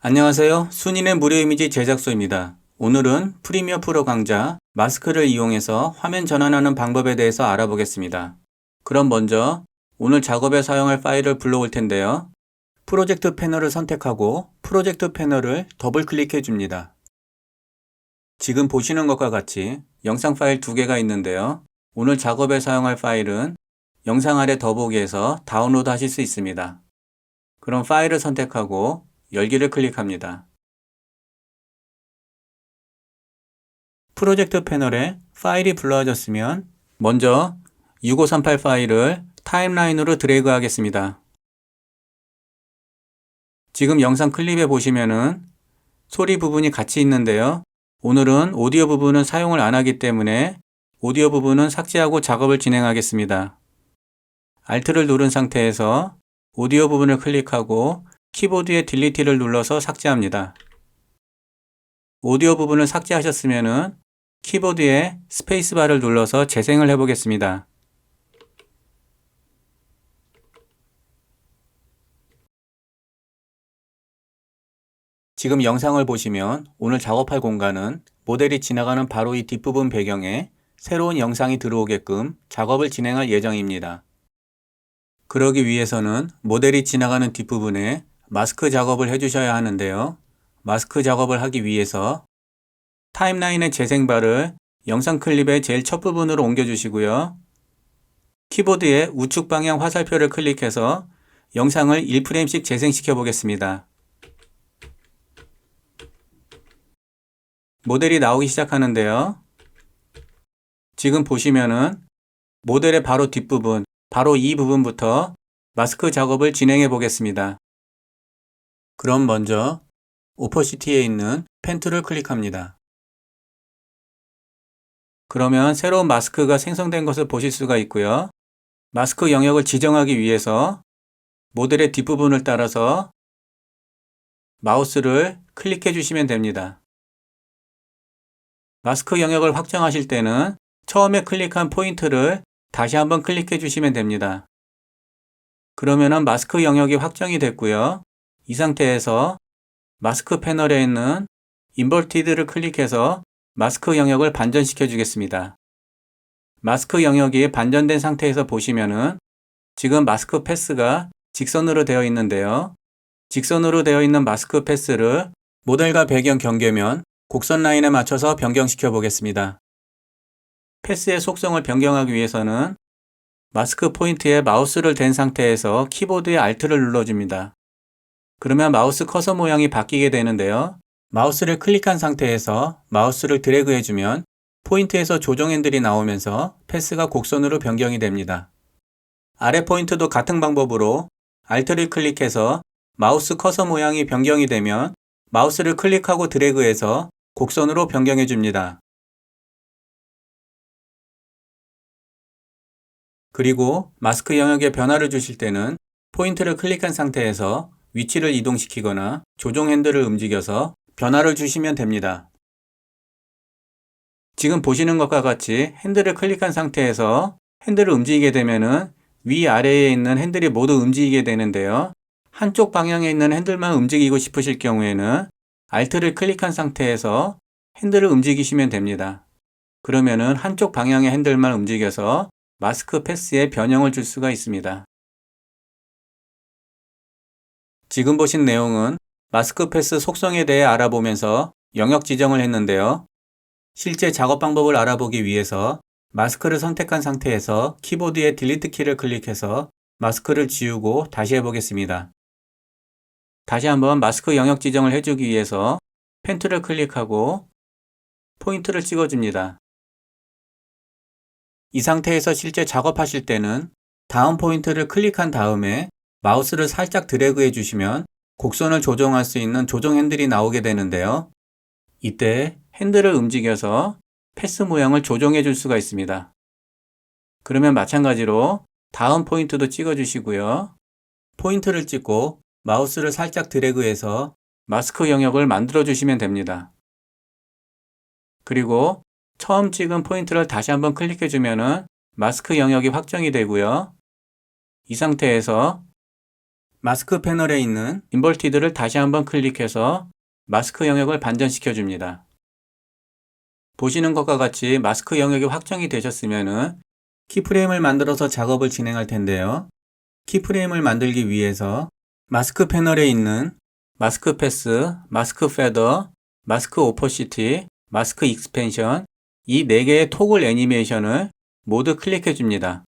안녕하세요. 순인의 무료 이미지 제작소입니다. 오늘은 프리미어 프로 강좌 마스크를 이용해서 화면 전환하는 방법에 대해서 알아보겠습니다. 그럼 먼저 오늘 작업에 사용할 파일을 불러올 텐데요. 프로젝트 패널을 선택하고 프로젝트 패널을 더블 클릭해 줍니다. 지금 보시는 것과 같이 영상 파일 두 개가 있는데요. 오늘 작업에 사용할 파일은 영상 아래 더보기에서 다운로드 하실 수 있습니다. 그럼 파일을 선택하고 열기를 클릭합니다. 프로젝트 패널에 파일이 불러졌으면 먼저 6538 파일을 타임라인으로 드래그 하겠습니다. 지금 영상 클립에 보시면은 소리 부분이 같이 있는데요. 오늘은 오디오 부분은 사용을 안 하기 때문에 오디오 부분은 삭제하고 작업을 진행하겠습니다. Alt를 누른 상태에서 오디오 부분을 클릭하고 키보드의 딜리트를 눌러서 삭제합니다. 오디오 부분을 삭제하셨으면 키보드에 스페이스바를 눌러서 재생을 해보겠습니다. 지금 영상을 보시면 오늘 작업할 공간은 모델이 지나가는 바로 이 뒷부분 배경에 새로운 영상이 들어오게끔 작업을 진행할 예정입니다. 그러기 위해서는 모델이 지나가는 뒷부분에 마스크 작업을 해주셔야 하는데요. 마스크 작업을 하기 위해서 타임라인의 재생바를 영상 클립의 제일 첫 부분으로 옮겨주시고요. 키보드의 우측 방향 화살표를 클릭해서 영상을 1프레임씩 재생시켜 보겠습니다. 모델이 나오기 시작하는데요. 지금 보시면은 모델의 바로 뒷부분, 바로 이 부분부터 마스크 작업을 진행해 보겠습니다. 그럼 먼저 오퍼시티에 있는 펜 툴을 클릭합니다. 그러면 새로운 마스크가 생성된 것을 보실 수가 있고요. 마스크 영역을 지정하기 위해서 모델의 뒷부분을 따라서 마우스를 클릭해 주시면 됩니다. 마스크 영역을 확정하실 때는 처음에 클릭한 포인트를 다시 한번 클릭해 주시면 됩니다. 그러면은 마스크 영역이 확정이 됐고요. 이 상태에서 마스크 패널에 있는 인버티드를 클릭해서 마스크 영역을 반전시켜 주겠습니다. 마스크 영역이 반전된 상태에서 보시면은 지금 마스크 패스가 직선으로 되어 있는데요. 직선으로 되어 있는 마스크 패스를 모델과 배경 경계면 곡선 라인에 맞춰서 변경시켜 보겠습니다. 패스의 속성을 변경하기 위해서는 마스크 포인트에 마우스를 댄 상태에서 키보드의 Alt를 눌러줍니다. 그러면 마우스 커서 모양이 바뀌게 되는데요. 마우스를 클릭한 상태에서 마우스를 드래그 해주면 포인트에서 조정 핸들이 나오면서 패스가 곡선으로 변경이 됩니다. 아래 포인트도 같은 방법으로 Alt를 클릭해서 마우스 커서 모양이 변경이 되면 마우스를 클릭하고 드래그해서 곡선으로 변경해 줍니다. 그리고 마스크 영역에 변화를 주실 때는 포인트를 클릭한 상태에서 위치를 이동시키거나 조정 핸들을 움직여서 변화를 주시면 됩니다. 지금 보시는 것과 같이 핸들을 클릭한 상태에서 핸들을 움직이게 되면은 위아래에 있는 핸들이 모두 움직이게 되는데요. 한쪽 방향에 있는 핸들만 움직이고 싶으실 경우에는 Alt를 클릭한 상태에서 핸들을 움직이시면 됩니다. 그러면은 한쪽 방향의 핸들만 움직여서 마스크 패스에 변형을 줄 수가 있습니다. 지금 보신 내용은 마스크 패스 속성에 대해 알아보면서 영역 지정을 했는데요. 실제 작업 방법을 알아보기 위해서 마스크를 선택한 상태에서 키보드의 딜리트 키를 클릭해서 마스크를 지우고 다시 해보겠습니다. 다시 한번 마스크 영역 지정을 해주기 위해서 펜 툴을 클릭하고 포인트를 찍어줍니다. 이 상태에서 실제 작업하실 때는 다음 포인트를 클릭한 다음에 마우스를 살짝 드래그 해주시면 곡선을 조정할 수 있는 조정 핸들이 나오게 되는데요. 이때 핸들을 움직여서 패스 모양을 조정해 줄 수가 있습니다. 그러면 마찬가지로 다음 포인트도 찍어주시고요. 포인트를 찍고 마우스를 살짝 드래그해서 마스크 영역을 만들어 주시면 됩니다. 그리고 처음 찍은 포인트를 다시 한번 클릭해 주면은 마스크 영역이 확정이 되고요. 이 상태에서 마스크 패널에 있는 인버티드를 다시 한번 클릭해서 마스크 영역을 반전시켜 줍니다. 보시는 것과 같이 마스크 영역이 확정이 되셨으면 키프레임을 만들어서 작업을 진행할 텐데요. 키프레임을 만들기 위해서 마스크 패널에 있는 마스크 패스, 마스크 패더, 마스크 오퍼시티, 마스크 익스펜션 이 4개의 토글 애니메이션을 모두 클릭해 줍니다.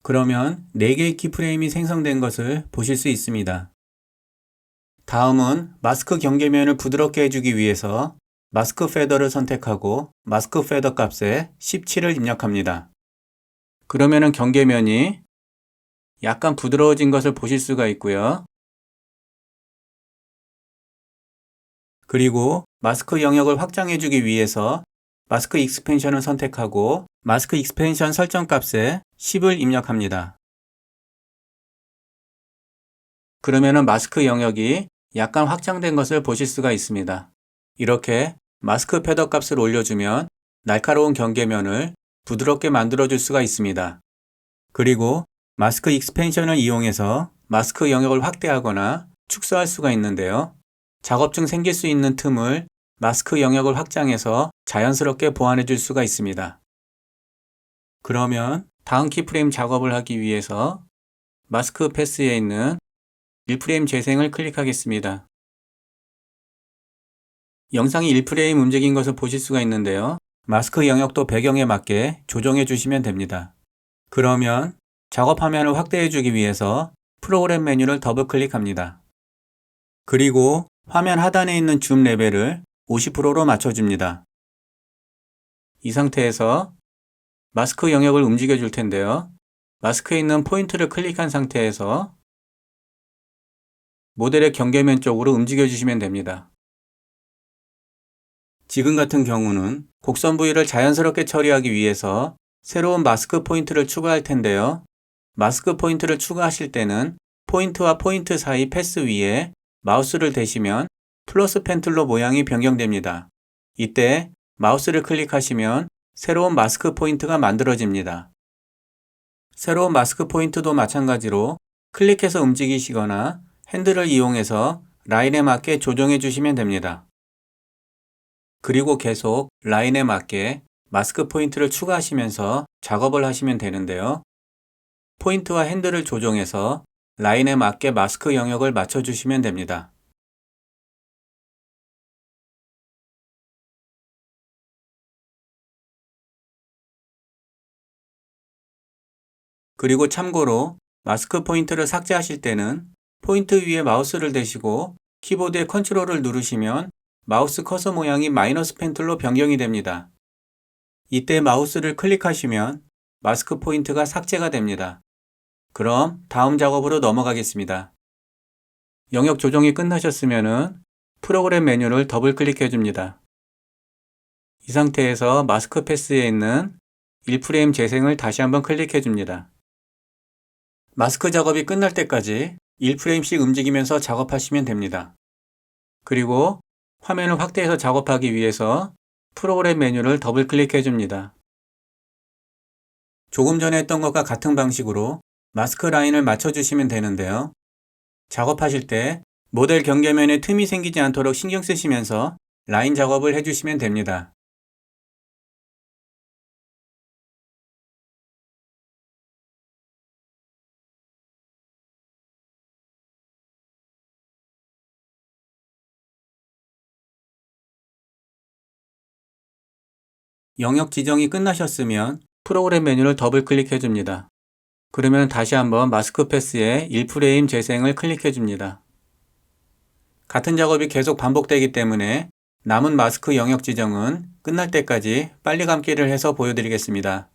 그러면 4개의 키프레임이 생성된 것을 보실 수 있습니다. 다음은 마스크 경계면을 부드럽게 해주기 위해서 마스크 패더를 선택하고 마스크 패더 값에 17을 입력합니다. 그러면은 경계면이 약간 부드러워진 것을 보실 수가 있고요. 그리고 마스크 영역을 확장해주기 위해서 마스크 익스펜션을 선택하고 마스크 익스펜션 설정 값에 10을 입력합니다. 그러면은 마스크 영역이 약간 확장된 것을 보실 수가 있습니다. 이렇게 마스크 패더 값을 올려주면 날카로운 경계면을 부드럽게 만들어줄 수가 있습니다. 그리고 마스크 익스펜션을 이용해서 마스크 영역을 확대하거나 축소할 수가 있는데요. 작업 중 생길 수 있는 틈을 마스크 영역을 확장해서 자연스럽게 보완해 줄 수가 있습니다. 그러면 다음 키프레임 작업을 하기 위해서 마스크 패스에 있는 1프레임 재생을 클릭하겠습니다. 영상이 1프레임 움직인 것을 보실 수가 있는데요. 마스크 영역도 배경에 맞게 조정해 주시면 됩니다. 그러면 작업 화면을 확대해 주기 위해서 프로그램 메뉴를 더블 클릭합니다. 그리고 화면 하단에 있는 줌 레벨을 50%로 맞춰줍니다. 이 상태에서 마스크 영역을 움직여 줄 텐데요. 마스크에 있는 포인트를 클릭한 상태에서 모델의 경계면 쪽으로 움직여 주시면 됩니다. 지금 같은 경우는 곡선 부위를 자연스럽게 처리하기 위해서 새로운 마스크 포인트를 추가할 텐데요. 마스크 포인트를 추가하실 때는 포인트와 포인트 사이 패스 위에 마우스를 대시면 플러스 펜틀로 모양이 변경됩니다. 이때 마우스를 클릭하시면 새로운 마스크 포인트가 만들어집니다. 새로운 마스크 포인트도 마찬가지로 클릭해서 움직이시거나 핸들을 이용해서 라인에 맞게 조정해 주시면 됩니다. 그리고 계속 라인에 맞게 마스크 포인트를 추가하시면서 작업을 하시면 되는데요. 포인트와 핸들을 조정해서 라인에 맞게 마스크 영역을 맞춰주시면 됩니다. 그리고 참고로 마스크 포인트를 삭제하실 때는 포인트 위에 마우스를 대시고 키보드의 컨트롤을 누르시면 마우스 커서 모양이 마이너스 펜틀로 변경이 됩니다. 이때 마우스를 클릭하시면 마스크 포인트가 삭제가 됩니다. 그럼 다음 작업으로 넘어가겠습니다. 영역 조정이 끝나셨으면 프로그램 메뉴를 더블 클릭해 줍니다. 이 상태에서 마스크 패스에 있는 1프레임 재생을 다시 한번 클릭해 줍니다. 마스크 작업이 끝날 때까지 1프레임씩 움직이면서 작업하시면 됩니다. 그리고 화면을 확대해서 작업하기 위해서 프로그램 메뉴를 더블 클릭해 줍니다. 조금 전에 했던 것과 같은 방식으로 마스크 라인을 맞춰주시면 되는데요. 작업하실 때 모델 경계면에 틈이 생기지 않도록 신경 쓰시면서 라인 작업을 해주시면 됩니다. 영역 지정이 끝나셨으면 프로그램 메뉴를 더블 클릭해 줍니다. 그러면 다시 한번 마스크 패스에 1프레임 재생을 클릭해 줍니다. 같은 작업이 계속 반복되기 때문에 남은 마스크 영역 지정은 끝날 때까지 빨리 감기를 해서 보여드리겠습니다.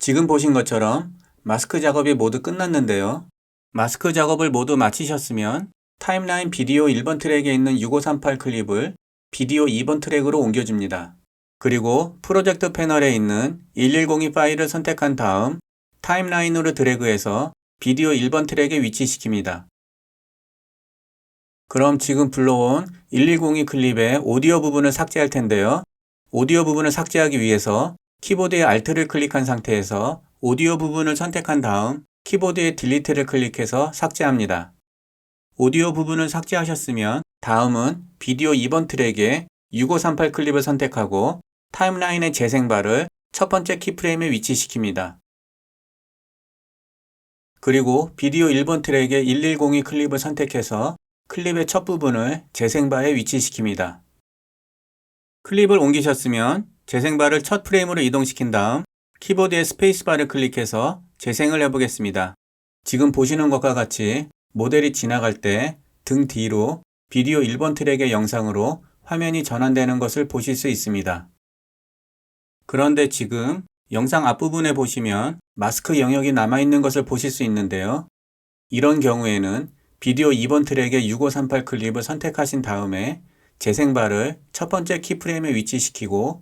지금 보신 것처럼 마스크 작업이 모두 끝났는데요. 마스크 작업을 모두 마치셨으면 타임라인 비디오 1번 트랙에 있는 6538 클립을 비디오 2번 트랙으로 옮겨줍니다. 그리고 프로젝트 패널에 있는 1102 파일을 선택한 다음 타임라인으로 드래그해서 비디오 1번 트랙에 위치시킵니다. 그럼 지금 불러온 1102 클립의 오디오 부분을 삭제할 텐데요. 오디오 부분을 삭제하기 위해서 키보드의 Alt를 클릭한 상태에서 오디오 부분을 선택한 다음 키보드의 딜리트를 클릭해서 삭제합니다. 오디오 부분을 삭제하셨으면 다음은 비디오 2번 트랙에 6538 클립을 선택하고 타임라인의 재생바를 첫 번째 키프레임에 위치시킵니다. 그리고 비디오 1번 트랙에 1102 클립을 선택해서 클립의 첫 부분을 재생바에 위치시킵니다. 클립을 옮기셨으면 재생바를 첫 프레임으로 이동시킨 다음 키보드의 스페이스바를 클릭해서 재생을 해보겠습니다. 지금 보시는 것과 같이 모델이 지나갈 때 등 뒤로 비디오 1번 트랙의 영상으로 화면이 전환되는 것을 보실 수 있습니다. 그런데 지금 영상 앞부분에 보시면 마스크 영역이 남아있는 것을 보실 수 있는데요. 이런 경우에는 비디오 2번 트랙의 6538 클립을 선택하신 다음에 재생바를 첫 번째 키프레임에 위치시키고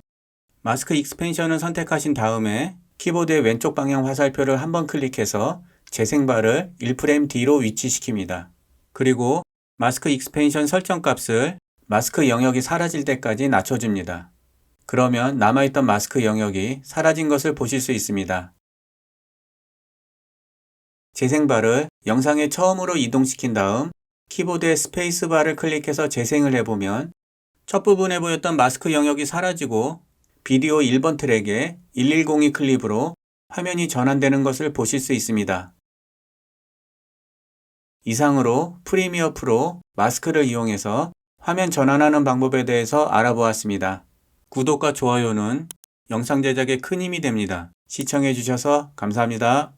마스크 익스펜션을 선택하신 다음에 키보드의 왼쪽 방향 화살표를 한번 클릭해서 재생바를 1프레임 뒤로 위치시킵니다. 그리고 마스크 익스펜션 설정 값을 마스크 영역이 사라질 때까지 낮춰줍니다. 그러면 남아있던 마스크 영역이 사라진 것을 보실 수 있습니다. 재생바를 영상의 처음으로 이동시킨 다음 키보드의 스페이스바를 클릭해서 재생을 해보면 첫 부분에 보였던 마스크 영역이 사라지고 비디오 1번 트랙에 1102 클립으로 화면이 전환되는 것을 보실 수 있습니다. 이상으로 프리미어 프로 마스크를 이용해서 화면 전환하는 방법에 대해서 알아보았습니다. 구독과 좋아요는 영상 제작에 큰 힘이 됩니다. 시청해 주셔서 감사합니다.